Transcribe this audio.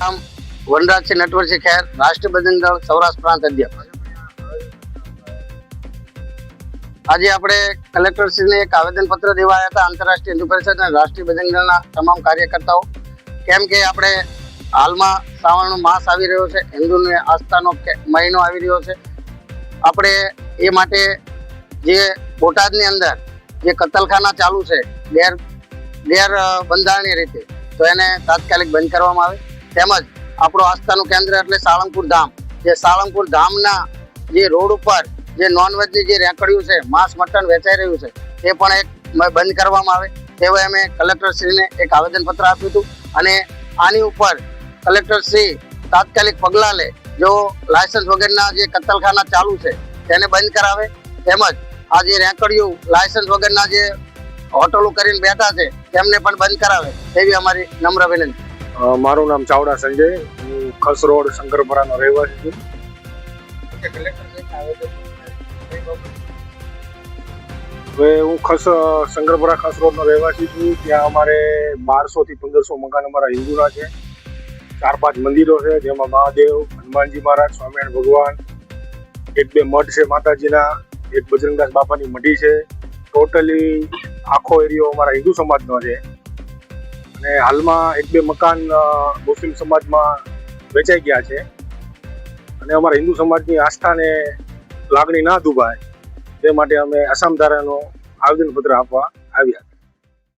નામ વનરાજસિંહ નટવરસિંહ ખેર, રાષ્ટ્રીય બજરંગ દળ સૌરાષ્ટ્ર પ્રાંત અધ્યક્ષ। આજે આપણે કલેક્ટરશ્રીને એક આવેદનપત્ર દેવા આવ્યા હતા આંતરરાષ્ટ્રીય હિન્દુ પરિષદ અને રાષ્ટ્રીય બજરંગ દળના તમામ કાર્યકર્તાઓ। કેમ કે આપણે હાલમાં શ્રાવણનો માસ આવી રહ્યો છે, હિન્દુની આસ્થાનો મહિનો આવી રહ્યો છે। આપણે એ માટે જે બોટાદની અંદર જે કતલખાના ચાલુ છે ગેર બંધારણીય રીતે, તો એને તાત્કાલિક બંધ કરવામાં આવે। તેમજ આપણું આસ્થાનું કેન્દ્ર એટલે સાળંગપુર ધામ, જે સાળંગપુર ધામના જે રોડ ઉપર જે નોનવેજની જે રેકડીઓ છે, માંસ મટન વેચાઈ રહ્યું છે, એ પણ એક બંધ કરવામાં આવે તેવું અમે કલેક્ટરશ્રીને એક આવેદનપત્ર આપ્યું હતું। અને આની ઉપર કલેક્ટરશ્રી તાત્કાલિક પગલાં લે, જો લાયસન્સ વગરના જે કતલખાના ચાલુ છે તેને બંધ કરાવે, તેમજ આ જે રેકડીઓ લાયસન્સ વગરના જે હોટલો કરીને બેઠા છે તેમને પણ બંધ કરાવે એવી અમારી નમ્ર વિનંતી। મારું નામ ચાવડા સંજય, હું ખસ રોડ શંકરપરાનો રહેવાસી છું। હવે હું શંકરપરા ખસ રોડનો રહેવાસી છું। ત્યાં અમારે 1200 થી 1500 મકાન અમારા હિન્દુના છે। 4-5 મંદિરો છે, જેમાં મહાદેવ, હનુમાનજી મહારાજ, સ્વામિનારાયણ ભગવાન, 1-2 મઠ છે માતાજીના, એક બજરંગદાસ બાપાની મઢી છે। ટોટલી આખો એરિયો અમારા હિન્દુ સમાજનો છે। અને હાલમાં 1-2 મકાન મુસ્લિમ સમાજમાં વેચાઈ ગયા છે। અને અમારા હિન્દુ સમાજની આસ્થાને લાગણી ના દુભાય તે માટે અમે આસામ ધારાનો આવેદનપત્ર આપવા આવ્યા।